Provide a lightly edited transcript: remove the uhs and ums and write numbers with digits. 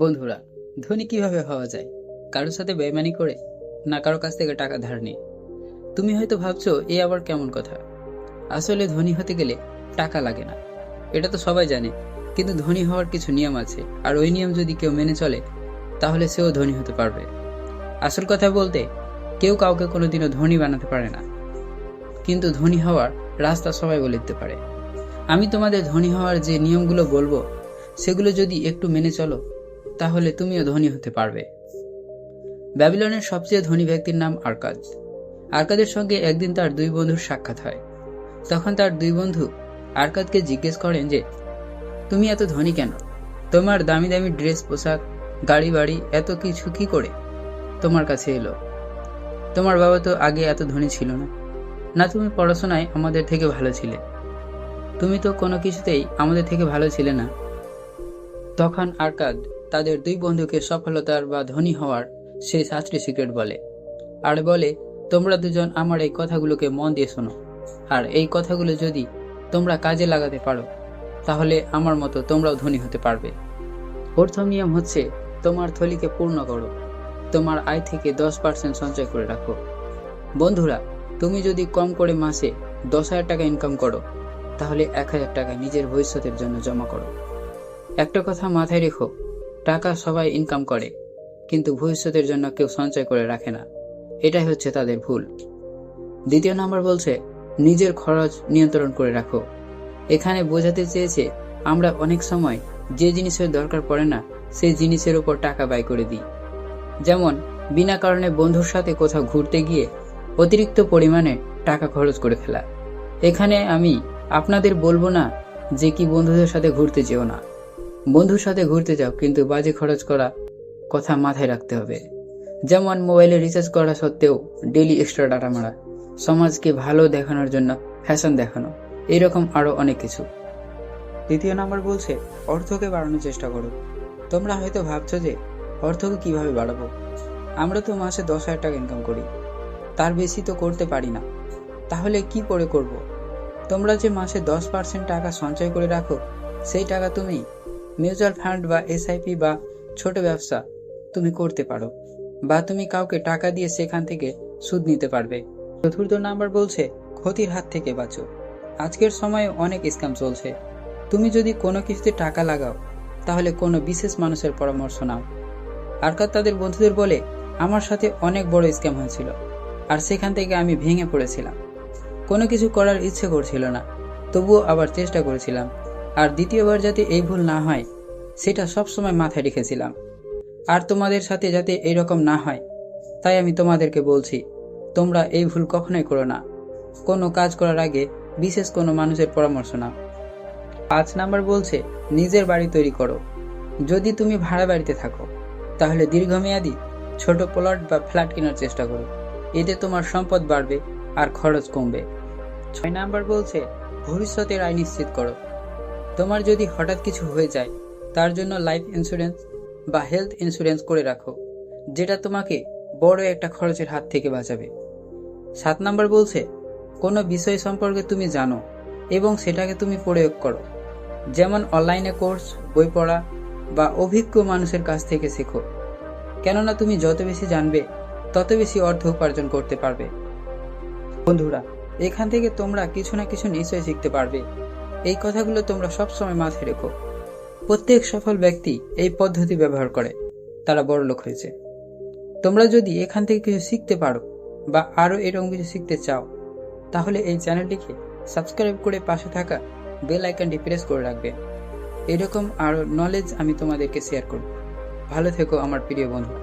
বন্ধুরা, ধনী কিভাবে হওয়া যায়? কারোর সাথে বেইমানি করে, না কারো কাছ থেকে টাকা ধার নিয়ে? তুমি হয়তো ভাবছো এ আবার কেমন কথা। আসলে ধনী হতে গেলে টাকা লাগে না, এটা তো সবাই জানে। কিন্তু ধনী হওয়ার কিছু নিয়ম আছে, আর ওই নিয়ম যদি কেউ মেনে চলে তাহলে সেও ধনী হতে পারবে। আসল কথা বলতে, কেউ কাউকে কোনোদিনও ধনী বানাতে পারে না, কিন্তু ধনী হওয়ার রাস্তা সবাই বলে দিতে পারে। আমি তোমাদের ধনী হওয়ার যে নিয়মগুলো বলবো, সেগুলো যদি একটু মেনে চলো তাহলে তুমিও ধনী হতে পারবে। ব্যাবিলনের সবচেয়ে ধনী ব্যক্তির নাম আরকাদ। আরকাদের সঙ্গে একদিন তার দুই বন্ধুর সাক্ষাৎ হয়। তখন তার দুই বন্ধু আরকাদকে জিজ্ঞেস করেন যে, তুমি এত ধনী কেন? তোমার দামি দামি ড্রেস, পোশাক, গাড়ি বাড়ি এত কিছু কি করে তোমার কাছে এলো? তোমার বাবা তো আগে এত ধনী ছিল না, না তুমি পড়াশোনায় আমাদের থেকে ভালো ছিলে, তুমি তো কোনো কিছুতেই আমাদের থেকে ভালো ছিলে না। তখন আরকাদ তাদের দুই বন্ধুকে সফলতার বা ধনী হওয়ার সেই 7টি সিক্রেট বলে, আর বলে, তোমরা দুজন আমার এই কথাগুলোকে মন দিয়ে শোনো, আর এই কথাগুলো যদি তোমরা কাজে লাগাতে পারো তাহলে আমার মতো তোমরাও ধনী হতে পারবে। প্রথম নিয়ম হচ্ছে, তোমার থলিকে পূর্ণ করো। তোমার আয় থেকে 10% সঞ্চয় করে রাখো। বন্ধুরা, তুমি যদি কম করে মাসে 10,000 টাকা ইনকাম করো, তাহলে 1,000 টাকা নিজের ভবিষ্যতের জন্য জমা করো। একটা কথা মাথায় রেখো, টাকা সবাই ইনকাম করে, কিন্তু ভবিষ্যতের জন্য কেউ সঞ্চয় করে রাখে না। এটাই হচ্ছে তাদের ভুল। দ্বিতীয় নাম্বার বলছে, নিজের খরচ নিয়ন্ত্রণ করে রাখো। এখানে বোঝাতে চেয়েছে, আমরা অনেক সময় যে জিনিসের দরকার পড়ে না সেই জিনিসের উপর টাকা ব্যয় করে দিই। যেমন বিনা কারণে বন্ধুর সাথে কোথাও ঘুরতে গিয়ে অতিরিক্ত পরিমাণে টাকা খরচ করে ফেলা। এখানে আমি আপনাদের বলবো না যে কি বন্ধুদের সাথে ঘুরতে যেও না। বন্ধুর সাথে ঘুরতে যাও, কিন্তু বাজে খরচ করা কথা মাথায় রাখতে হবে। যেমন মোবাইলে রিচার্জ করা সত্ত্বেও ডেলি এক্সট্রা ডাটা মারা, সমাজকে ভালো দেখানোর জন্য ফ্যাশন দেখানো, এরকম আরো অনেক কিছু। তৃতীয় নাম্বার বলছে, অর্থকে বাড়ানোর চেষ্টা করো। তোমরা হয়তো ভাবছো যে অর্থকে কিভাবে বাড়াবো, আমরা তো মাসে 10,000 টাকা ইনকাম করি, তার বেশি তো করতে পারি না, তাহলে কি করে করব? তোমরা যে মাসে 10% টাকা সঞ্চয় করে রাখো, সেই টাকা তুমি মিউচুয়াল ফান্ড বা এসআইপি বা ছোট ব্যবসা তুমি করতে পারো, বা তুমি কাউকে টাকা দিয়ে সেখান থেকে সুদ নিতে পারবে। চতুর্থ নাম্বার বলছে, ক্ষতির হাত থেকে বাঁচো। আজকের সময়ে অনেক স্ক্যাম চলছে। তুমি যদি কোনো কিছুতে টাকা লাগাও, তাহলে কোনো বিশেষ মানুষের পরামর্শ নাও। আরকাদ তাদের বন্ধুদের বলে, আমার সাথে অনেক বড় স্ক্যাম হয়েছিল, আর সেখান থেকে আমি ভেঙে পড়েছিলাম। কোনো কিছু করার ইচ্ছে করছিল না, তবুও আবার চেষ্টা করেছিলাম, আর দ্বিতীয়বার যাতে এই ভুল না হয় সেটা সবসময় মাথায় রেখেছিলাম। আর তোমাদের সাথে যাতে এইরকম না হয়, তাই আমি তোমাদেরকে বলছি, তোমরা এই ভুল কখনোই করো না। কোনো কাজ করার আগে বিশেষ কোনো মানুষের পরামর্শ নাও। 5 নাম্বার বলছে, নিজের বাড়ি তৈরি করো। যদি তুমি ভাড়া বাড়িতে থাকো, তাহলে দীর্ঘমেয়াদী ছোট প্লট বা ফ্ল্যাট কেনার চেষ্টা করো। এতে তোমার সম্পদ বাড়বে আর খরচ কমবে। 6 নাম্বার বলছে, ভবিষ্যতের আয় নিশ্চিত করো। তোমার যদি হঠাৎ কিছু হয়ে যায়, তার জন্য লাইফ ইন্স্যুরেন্স বা হেলথ ইন্স্যুরেন্স করে রাখো, যেটা তোমাকে বড় একটা খরচের হাত থেকে বাঁচাবে। 7 নাম্বার বলছে, কোনো বিষয় সম্পর্কে তুমি জানো এবং সেটাকে তুমি প্রয়োগ করো। যেমন অনলাইনে কোর্স, বই পড়া বা অভিজ্ঞ মানুষের কাছ থেকে শেখো। কেননা তুমি যত বেশি জানবে, তত বেশি অর্থ উপার্জন করতে পারবে। বন্ধুরা, এখান থেকে তোমরা কিছু না কিছু নিশ্চয়ই শিখতে পারবে। এই কথাগুলো তোমরা সবসময় মাথায় রেখো। প্রত্যেক সফল ব্যক্তি এই পদ্ধতি ব্যবহার করে, তারা বড়লোক হয়েছে। তোমরা যদি এখান থেকে কিছু শিখতে পারো বা আরও এরকম কিছু শিখতে চাও, তাহলে এই চ্যানেলটিকে সাবস্ক্রাইব করে পাশে থাকা বেল আইকনটি প্রেস করে রাখবে। এরকম আরও নলেজ আমি তোমাদেরকে শেয়ার করব। ভালো থেকো আমার প্রিয় বন্ধু।